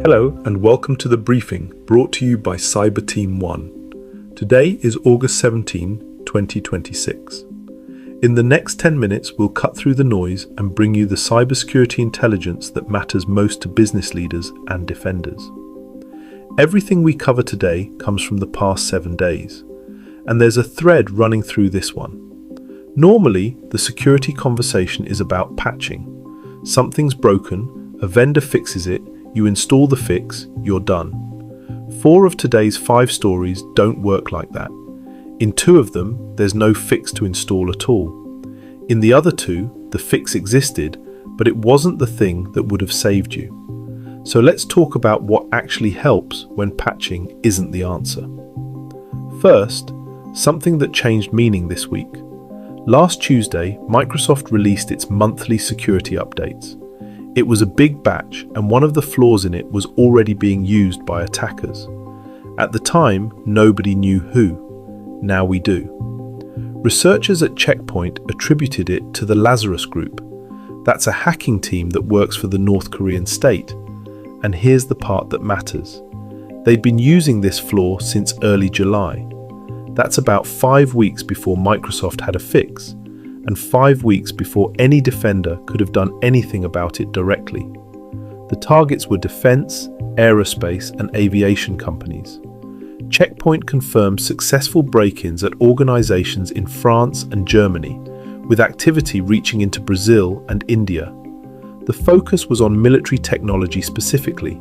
Hello and welcome to the briefing brought to you by Cyber Team 1. Today is August 17, 2026. In the next 10 minutes, we'll cut through the noise and bring you the cybersecurity intelligence that matters most to business leaders and defenders. Everything we cover today comes from the past 7 days, and there's a thread running through this one. Normally, the security conversation is about patching. Something's broken, a vendor fixes it, you install the fix, you're done. 4 of today's 5 stories don't work like that. In 2 of them, there's no fix to install at all. In the other 2, the fix existed, but it wasn't the thing that would have saved you. So let's talk about what actually helps when patching isn't the answer. First, something that changed meaning this week. Last Tuesday, Microsoft released its monthly security updates. It was a big batch, and one of the flaws in it was already being used by attackers. At the time, nobody knew who. Now we do. Researchers at Check Point attributed it to the Lazarus group. That's a hacking team that works for the North Korean state. And here's the part that matters. They'd been using this flaw since early July. That's about 5 weeks before Microsoft had a fix, and 5 weeks before any defender could have done anything about it directly. The targets were defense, aerospace, and aviation companies. Check Point confirmed successful break-ins at organizations in France and Germany, with activity reaching into Brazil and India. The focus was on military technology specifically: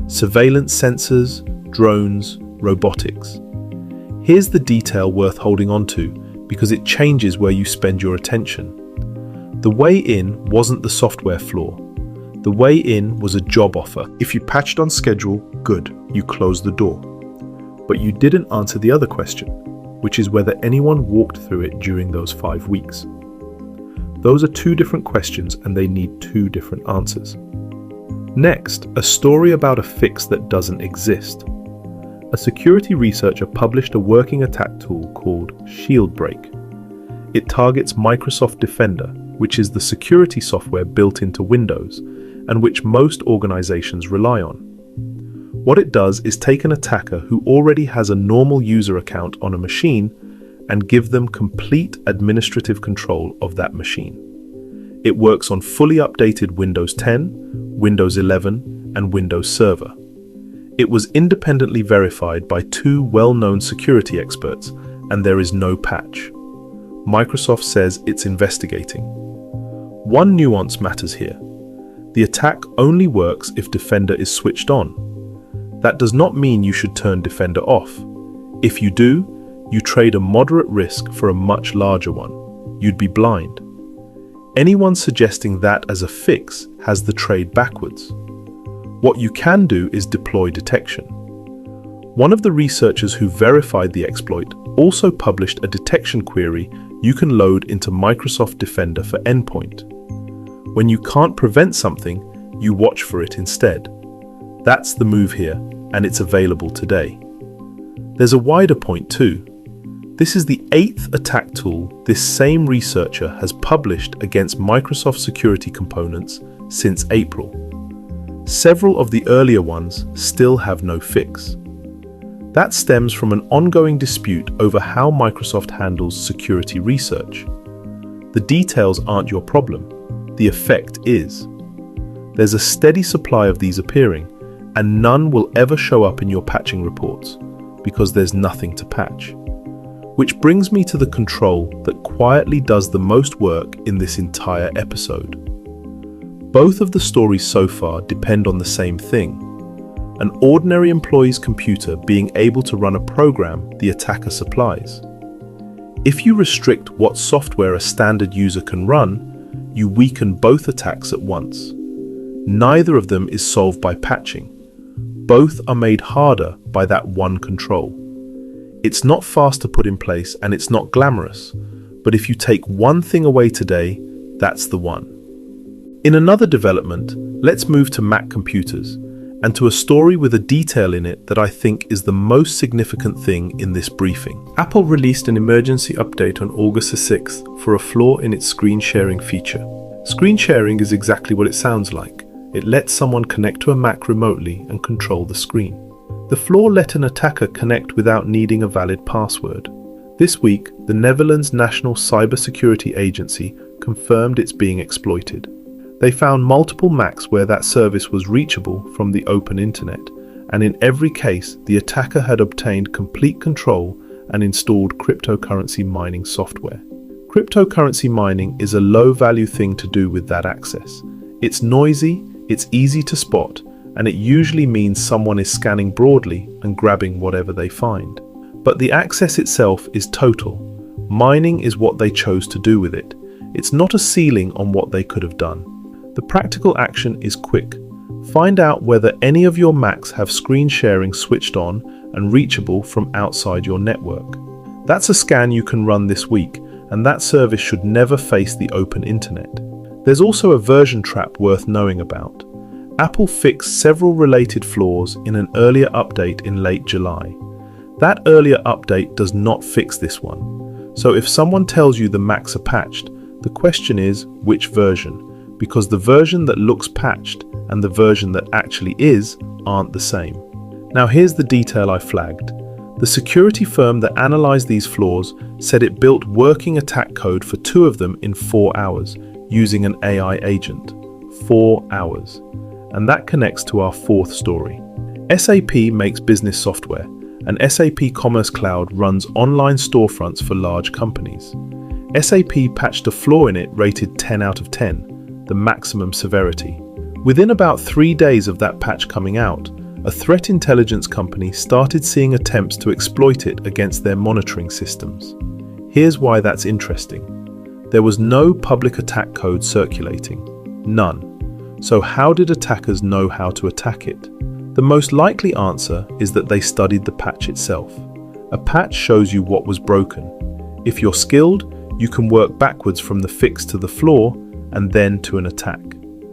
surveillance sensors, drones, robotics. Here's the detail worth holding on to, because it changes where you spend your attention. The way in wasn't the software flaw. The way in was a job offer. If you patched on schedule, good, you closed the door. But you didn't answer the other question, which is whether anyone walked through it during those 5 weeks. Those are 2 different questions, and they need 2 different answers. Next, a story about a fix that doesn't exist. A security researcher published a working attack tool called ShieldBreak. It targets Microsoft Defender, which is the security software built into Windows, and which most organizations rely on. What it does is take an attacker who already has a normal user account on a machine and give them complete administrative control of that machine. It works on fully updated Windows 10, Windows 11, and Windows Server. It was independently verified by 2 well-known security experts, and there is no patch. Microsoft says it's investigating. One nuance matters here. The attack only works if Defender is switched on. That does not mean you should turn Defender off. If you do, you trade a moderate risk for a much larger one. You'd be blind. Anyone suggesting that as a fix has the trade backwards. What you can do is deploy detection. One of the researchers who verified the exploit also published a detection query you can load into Microsoft Defender for Endpoint. When you can't prevent something, you watch for it instead. That's the move here, and it's available today. There's a wider point too. This is the 8th attack tool this same researcher has published against Microsoft security components since April. Several of the earlier ones still have no fix. That stems from an ongoing dispute over how Microsoft handles security research. The details aren't your problem, the effect is. There's a steady supply of these appearing, and none will ever show up in your patching reports, because there's nothing to patch. Which brings me to the control that quietly does the most work in this entire episode. Both of the stories so far depend on the same thing: an ordinary employee's computer being able to run a program the attacker supplies. If you restrict what software a standard user can run, you weaken both attacks at once. Neither of them is solved by patching. Both are made harder by that one control. It's not fast to put in place, and it's not glamorous, but if you take one thing away today, that's the one. In another development, let's move to Mac computers, and to a story with a detail in it that I think is the most significant thing in this briefing. Apple released an emergency update on August 6th for a flaw in its screen sharing feature. Screen sharing is exactly what it sounds like. It lets someone connect to a Mac remotely and control the screen. The flaw let an attacker connect without needing a valid password. This week, the Netherlands National Cybersecurity Agency confirmed it's being exploited. They found multiple Macs where that service was reachable from the open internet, and in every case, the attacker had obtained complete control and installed cryptocurrency mining software. Cryptocurrency mining is a low-value thing to do with that access. It's noisy, it's easy to spot, and it usually means someone is scanning broadly and grabbing whatever they find. But the access itself is total. Mining is what they chose to do with it. It's not a ceiling on what they could have done. The practical action is quick. Find out whether any of your Macs have screen sharing switched on and reachable from outside your network. That's a scan you can run this week, and that service should never face the open internet. There's also a version trap worth knowing about. Apple fixed several related flaws in an earlier update in late July. That earlier update does not fix this one. So if someone tells you the Macs are patched, the question is which version? Because the version that looks patched and the version that actually is aren't the same. Now here's the detail I flagged. The security firm that analyzed these flaws said it built working attack code for 2 of them in 4 hours using an AI agent. 4 hours. And that connects to our 4th story. SAP makes business software, and SAP Commerce Cloud runs online storefronts for large companies. SAP patched a flaw in it rated 10 out of 10, the maximum severity. Within about 3 days of that patch coming out, a threat intelligence company started seeing attempts to exploit it against their monitoring systems. Here's why that's interesting. There was no public attack code circulating. None. So how did attackers know how to attack it? The most likely answer is that they studied the patch itself. A patch shows you what was broken. If you're skilled, you can work backwards from the fix to the flaw and then to an attack.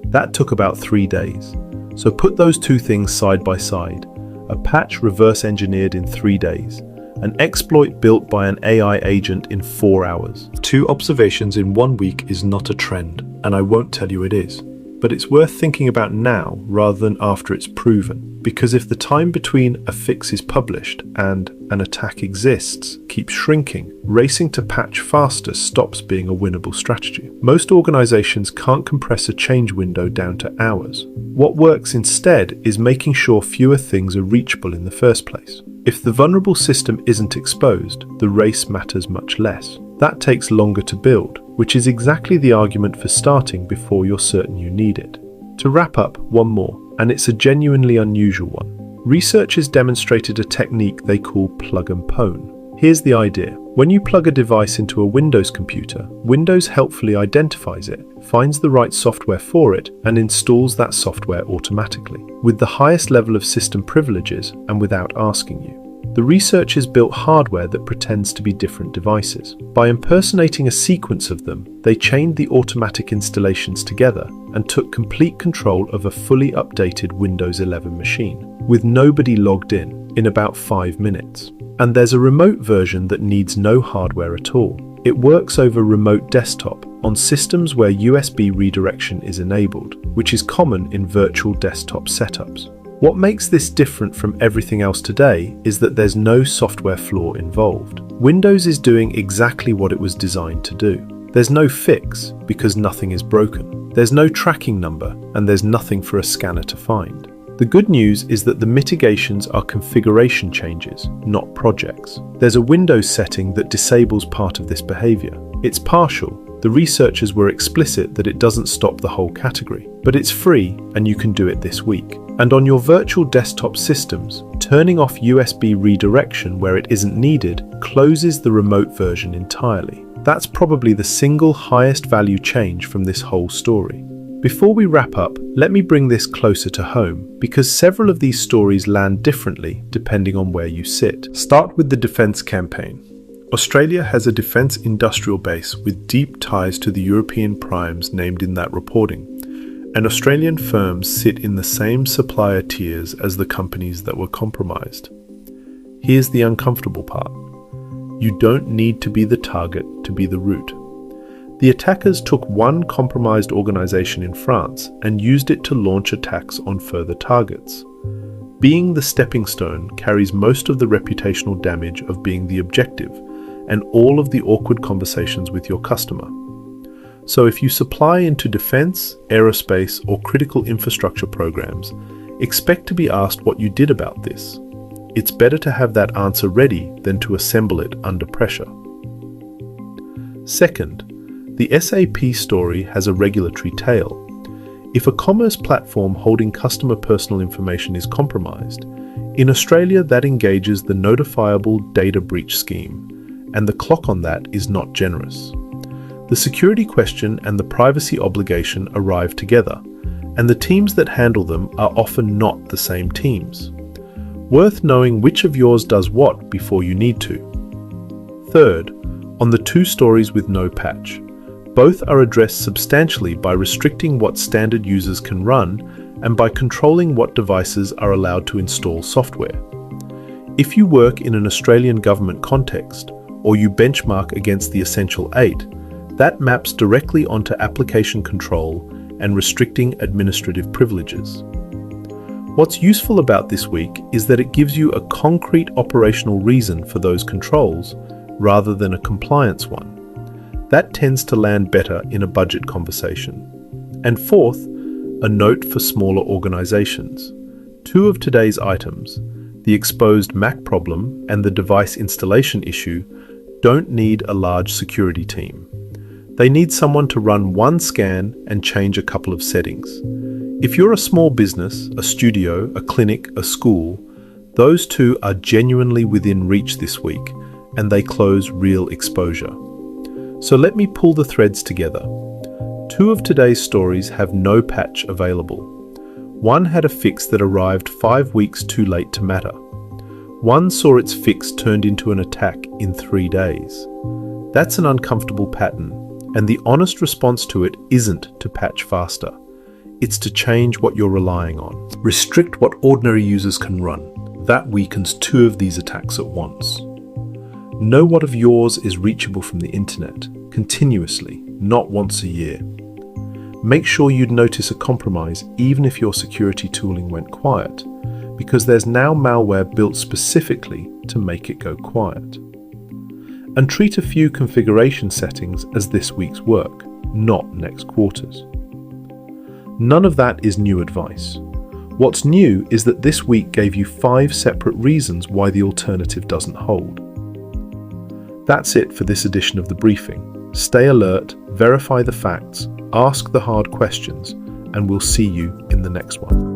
That took about 3 days. So put those 2 things side by side. A patch reverse engineered in 3 days. An exploit built by an AI agent in 4 hours. 2 observations in 1 week is not a trend, and I won't tell you it is. But it's worth thinking about now rather than after it's proven, because if the time between a fix is published and an attack exists keeps shrinking, racing to patch faster stops being a winnable strategy. Most organizations can't compress a change window down to hours. What works instead is making sure fewer things are reachable in the first place. If the vulnerable system isn't exposed, the race matters much less. That takes longer to build, which is exactly the argument for starting before you're certain you need it. To wrap up, one more, and it's a genuinely unusual one. Researchers demonstrated a technique they call plug and pwn. Here's the idea. When you plug a device into a Windows computer, Windows helpfully identifies it, finds the right software for it, and installs that software automatically, with the highest level of system privileges and without asking you. The researchers built hardware that pretends to be different devices. By impersonating a sequence of them, they chained the automatic installations together and took complete control of a fully updated Windows 11 machine, with nobody logged in about 5 minutes. And there's a remote version that needs no hardware at all. It works over remote desktop on systems where USB redirection is enabled, which is common in virtual desktop setups. What makes this different from everything else today is that there's no software flaw involved. Windows is doing exactly what it was designed to do. There's no fix because nothing is broken. There's no tracking number and there's nothing for a scanner to find. The good news is that the mitigations are configuration changes, not projects. There's a Windows setting that disables part of this behavior. It's partial. The researchers were explicit that it doesn't stop the whole category, but it's free and you can do it this week. And on your virtual desktop systems, turning off USB redirection where it isn't needed closes the remote version entirely. That's probably the single highest value change from this whole story. Before we wrap up, let me bring this closer to home, because several of these stories land differently depending on where you sit. Start with the defence campaign. Australia has a defence industrial base with deep ties to the European primes named in that reporting, and Australian firms sit in the same supplier tiers as the companies that were compromised. Here's the uncomfortable part. You don't need to be the target to be the root. The attackers took one compromised organization in France and used it to launch attacks on further targets. Being the stepping stone carries most of the reputational damage of being the objective and all of the awkward conversations with your customer. So if you supply into defense, aerospace, or critical infrastructure programs, expect to be asked what you did about this. It's better to have that answer ready than to assemble it under pressure. Second, the SAP story has a regulatory tail. If a commerce platform holding customer personal information is compromised, in Australia that engages the notifiable data breach scheme, and the clock on that is not generous. The security question and the privacy obligation arrive together, and the teams that handle them are often not the same teams. Worth knowing which of yours does what before you need to. Third, on the two stories with no patch. Both are addressed substantially by restricting what standard users can run and by controlling what devices are allowed to install software. If you work in an Australian government context, or you benchmark against the Essential 8, that maps directly onto application control and restricting administrative privileges. What's useful about this week is that it gives you a concrete operational reason for those controls rather than a compliance one. That tends to land better in a budget conversation. And fourth, a note for smaller organizations. Two of today's items, the exposed Mac problem and the device installation issue, don't need a large security team. They need someone to run one scan and change a couple of settings. If you're a small business, a studio, a clinic, a school, those two are genuinely within reach this week, and they close real exposure. So let me pull the threads together. Two of today's stories have no patch available. One had a fix that arrived 5 weeks too late to matter. One saw its fix turned into an attack in 3 days. That's an uncomfortable pattern, and the honest response to it isn't to patch faster. It's to change what you're relying on. Restrict what ordinary users can run. That weakens two of these attacks at once. Know what of yours is reachable from the internet, continuously, not once a year. Make sure you'd notice a compromise even if your security tooling went quiet, because there's now malware built specifically to make it go quiet. And treat a few configuration settings as this week's work, not next quarter's. None of that is new advice. What's new is that this week gave you 5 separate reasons why the alternative doesn't hold. That's it for this edition of The Briefing. Stay alert, verify the facts, ask the hard questions, and we'll see you in the next one.